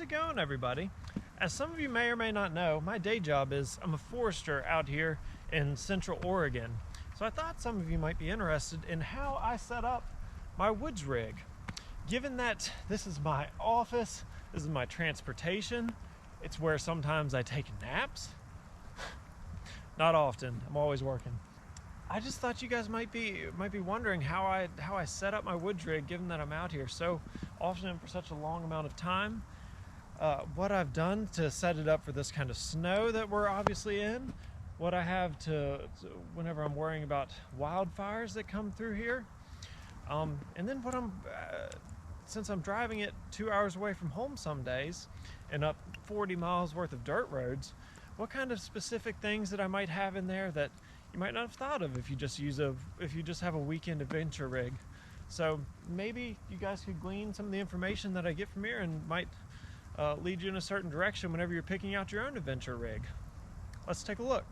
it going, everybody? As some of you may or may not know, my day job is I'm a forester out here in Central Oregon. So I thought some of you might be interested in how I set up my woods rig. Given that this is my office, this is my transportation, it's where sometimes I take naps. Not often, I'm always working. I just thought you guys might be wondering how I set up my woods rig, given that I'm out here so often and for such a long amount of time. What I've done to set it up for this kind of snow that we're obviously in, what I have to whenever I'm worrying about wildfires that come through here, and then what since I'm driving it 2 hours away from home some days and up 40 miles worth of dirt roads, what kind of specific things that I might have in there that you might not have thought of if you just have a weekend adventure rig. So maybe you guys could glean some of the information that I get from here and might lead you in a certain direction whenever you're picking out your own adventure rig. Let's take a look.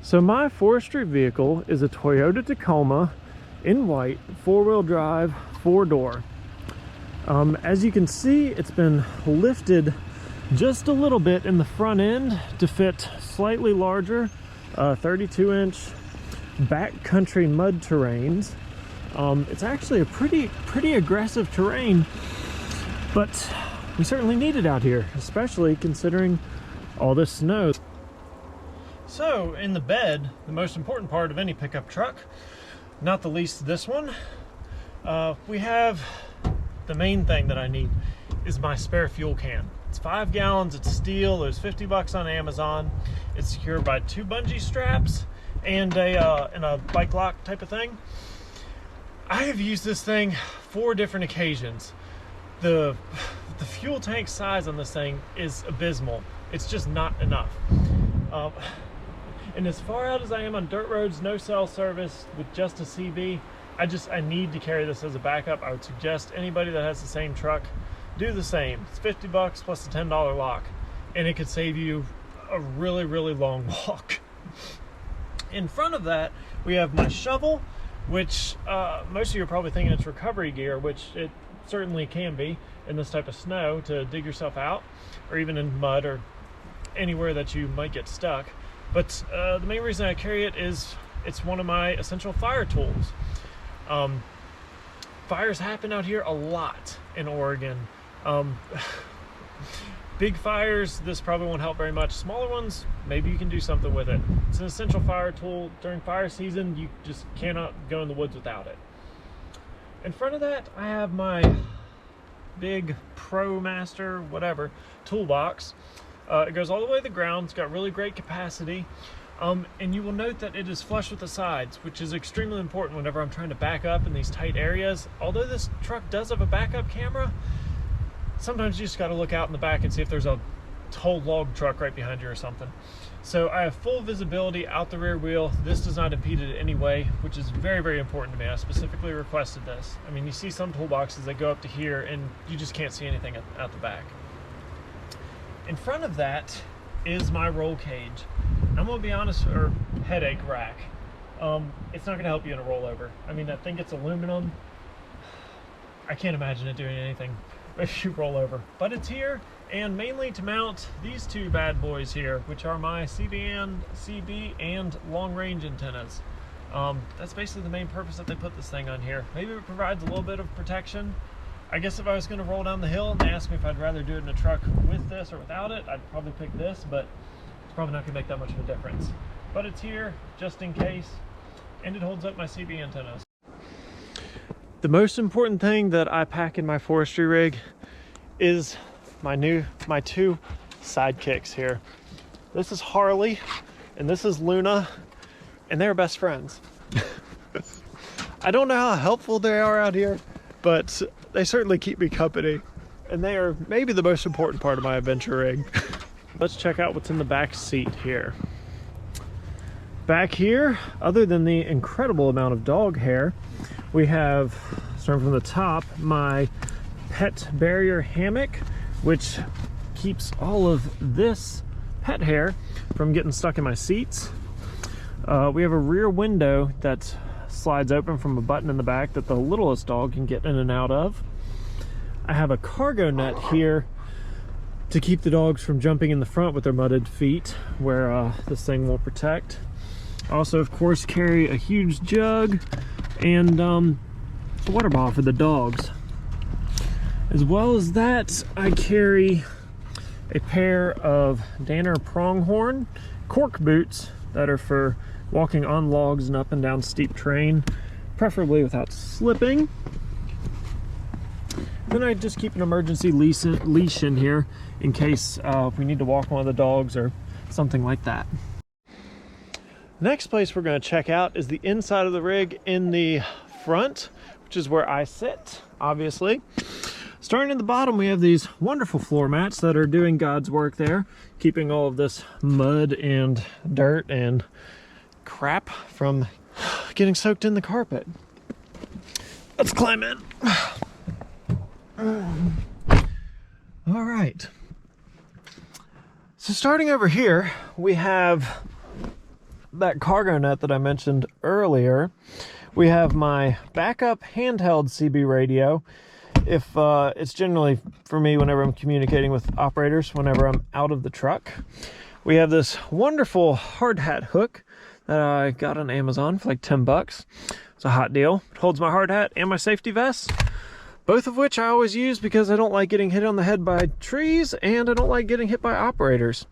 So my forestry vehicle is a Toyota Tacoma in white, 4-wheel drive, 4-door. As you can see, it's been lifted just a little bit in the front end to fit slightly larger 32-inch backcountry mud terrains. It's actually a pretty aggressive terrain, but we certainly need it out here, especially considering all this snow. So in the bed, the most important part of any pickup truck, not the least this one, we have the main thing that I need is my spare fuel can. It's 5 gallons, it's steel, it was $50 on Amazon. It's secured by 2 bungee straps and a bike lock type of thing. I have used this thing 4 different occasions. The fuel tank size on this thing is abysmal. It's just not enough. And as far out as I am on dirt roads, no cell service with just a CB, I need to carry this as a backup. I would suggest anybody that has the same truck do the same. It's $50 plus a $10 lock, and it could save you a really, really long walk. In front of that, we have my shovel, which most of you are probably thinking it's recovery gear, which it certainly can be in this type of snow to dig yourself out, or even in mud or anywhere that you might get stuck. But the main reason I carry it is it's one of my essential fire tools. Fires happen out here a lot in Oregon. Big fires, this probably won't help very much. Smaller ones, maybe you can do something with it. It's an essential fire tool. During fire season, you just cannot go in the woods without it. In front of that, I have my big Pro Master, whatever, toolbox. It goes all the way to the ground. It's got really great capacity. And you will note that it is flush with the sides, which is extremely important whenever I'm trying to back up in these tight areas. Although this truck does have a backup camera, sometimes you just got to look out in the back and see if there's a towed log truck right behind you or something. So I have full visibility out the rear wheel. This does not impede it in any way, which is very, very important to me. I specifically requested this. I mean, you see some toolboxes that go up to here and you just can't see anything out the back. In front of that is my roll cage. I'm gonna be honest, or headache rack. It's not gonna help you in a rollover. I mean, I think it's aluminum. I can't imagine it doing anything if you roll over. But it's here, and mainly to mount these 2 bad boys here, which are my CB and long-range antennas. That's basically the main purpose that they put this thing on here. Maybe it provides a little bit of protection. I guess if I was gonna roll down the hill and they asked me if I'd rather do it in a truck with this or without it, I'd probably pick this, but it's probably not gonna make that much of a difference. But it's here just in case, and it holds up my CB antennas. The most important thing that I pack in my forestry rig is my 2 sidekicks here. This is Harley and this is Luna, and they're best friends. I don't know how helpful they are out here, but they certainly keep me company, and they are maybe the most important part of my adventure rig. Let's check out what's in the back seat here. Back here, other than the incredible amount of dog hair, we have, starting from the top, my pet Barrier Hammock, which keeps all of this pet hair from getting stuck in my seats. We have a rear window that slides open from a button in the back that the littlest dog can get in and out of. I have a cargo net here to keep the dogs from jumping in the front with their mudded feet, where this thing will protect. I also, of course, carry a huge jug and a water bottle for the dogs. As well as that, I carry a pair of Danner pronghorn cork boots that are for walking on logs and up and down steep terrain, preferably without slipping. Then I just keep an emergency leash in here in case we need to walk one of the dogs or something like that. Next place we're going to check out is the inside of the rig in the front, which is where I sit, obviously. Starting at the bottom, we have these wonderful floor mats that are doing God's work there, keeping all of this mud and dirt and crap from getting soaked in the carpet. Let's climb in. All right. So starting over here, we have that cargo net that I mentioned earlier. We have my backup handheld CB radio. If it's generally for me whenever I'm communicating with operators, whenever I'm out of the truck. We have this wonderful hard hat hook that I got on Amazon for like 10 bucks. It's a hot deal. It holds my hard hat and my safety vest, both of which I always use because I don't like getting hit on the head by trees and I don't like getting hit by operators.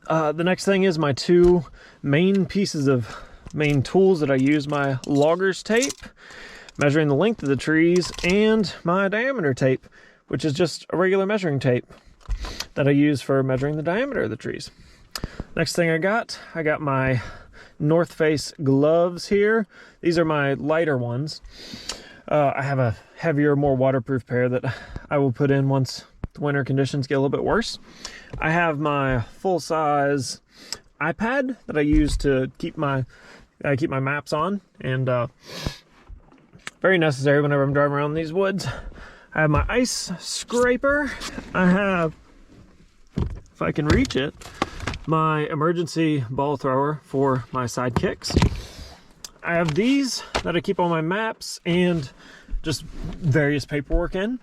The next thing is my two main pieces of main tools that I use: my logger's tape, measuring the length of the trees, and my diameter tape, which is just a regular measuring tape that I use for measuring the diameter of the trees. Next thing I got my North Face gloves here. These are my lighter ones. I have a heavier, more waterproof pair that I will put in once the winter conditions get a little bit worse. I have my full-size iPad that I use to keep my maps on, and very necessary whenever I'm driving around these woods. I have my ice scraper. I have, if I can reach it, my emergency ball thrower for my sidekicks. I have these that I keep all my maps and just various paperwork in.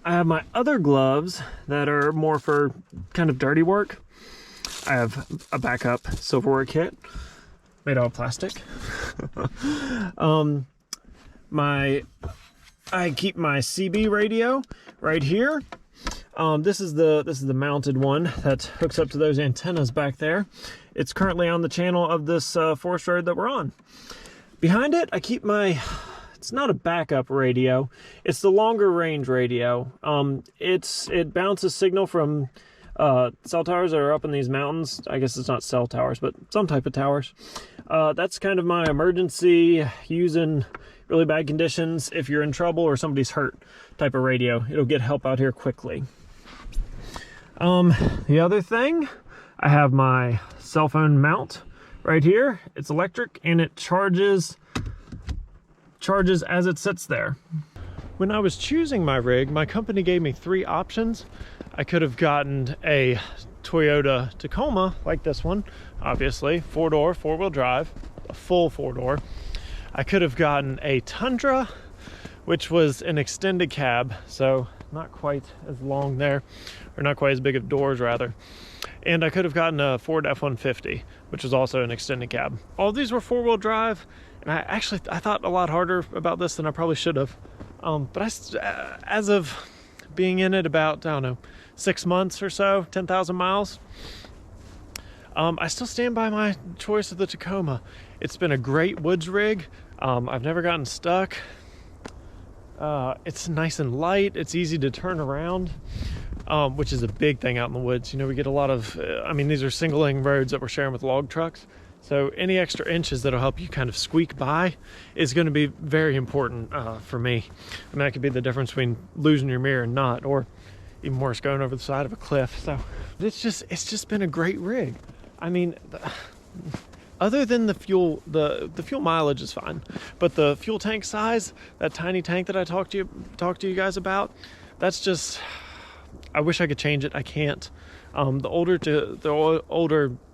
I have my other gloves that are more for kind of dirty work. I have a backup silverware kit made out of plastic. I keep my CB radio right here. This is the mounted one that hooks up to those antennas back there. It's currently on the channel of this forest road that we're on. Behind it, I keep my, it's not a backup radio, it's the longer range radio. It bounces signal from cell towers that are up in these mountains. I guess it's not cell towers, but some type of towers. That's kind of my emergency, using really bad conditions, if you're in trouble or somebody's hurt type of radio. It'll get help out here quickly. The other thing, I have my cell phone mount right here. It's electric and it charges as it sits there. When I was choosing my rig, my company gave me 3 options. I could have gotten a Toyota Tacoma like this one, obviously, 4-door, 4-wheel drive, a full 4-door. I could have gotten a Tundra, which was an extended cab, so not quite as long there, or not quite as big of doors rather. And I could have gotten a Ford F-150, which was also an extended cab. All of these were 4-wheel drive, and I thought a lot harder about this than I probably should have. But as of being in it about, I don't know, 6 months or so, 10,000 miles, I still stand by my choice of the Tacoma. It's been a great woods rig. I've never gotten stuck. It's nice and light. It's easy to turn around, which is a big thing out in the woods. You know, we get a lot of, these are single lane roads that we're sharing with log trucks. So any extra inches that'll help you kind of squeak by is going to be very important for me. I mean, that could be the difference between losing your mirror and not, or even worse, going over the side of a cliff. So it's just been a great rig. I mean, other than the fuel, the fuel mileage is fine, but the fuel tank size, that tiny tank that I talked to you guys about, that's just, I wish I could change it. I can't. The older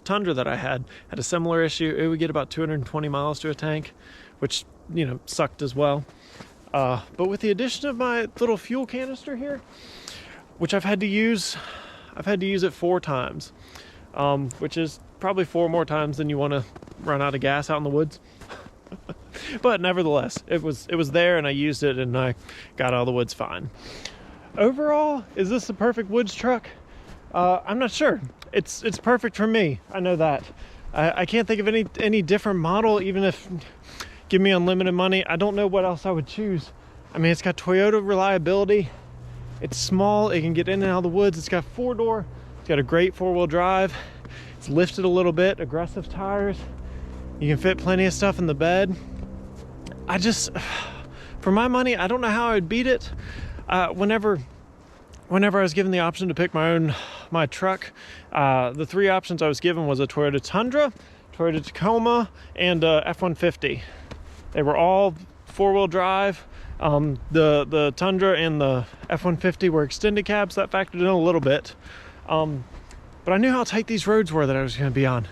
Tundra that I had a similar issue. It would get about 220 miles to a tank, which, you know, sucked as well. But with the addition of my little fuel canister here, which I've had to use it 4 times, which is probably 4 more times than you want to run out of gas out in the woods. But nevertheless, it was there, and I used it, and I got out of the woods fine. Overall, is this the perfect woods truck? I'm not sure. It's perfect for me. I know that. I can't think of any different model, even if give me unlimited money. I don't know what else I would choose. I mean, it's got Toyota reliability. It's small. It can get in and out of the woods. It's got 4-door. It's got a great 4-wheel drive. It's lifted a little bit. Aggressive tires. You can fit plenty of stuff in the bed. For my money, I don't know how I would beat it. Whenever I was given the option to pick my truck, the 3 options I was given was a Toyota Tundra, Toyota Tacoma, and F-150. They were all 4-wheel drive. The Tundra and the F-150 were extended cabs. That factored in a little bit. But I knew how tight these roads were that I was going to be on.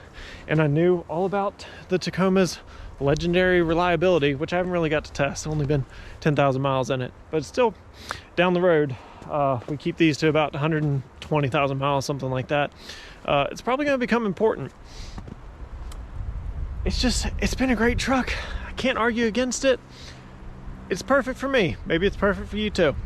And I knew all about the Tacoma's legendary reliability, which I haven't really got to test. Only been 10,000 miles in it. But it's still down the road. We keep these to about 120,000 miles, something like that. It's probably going to become important. It's been a great truck. I can't argue against it. It's perfect for me. Maybe it's perfect for you too.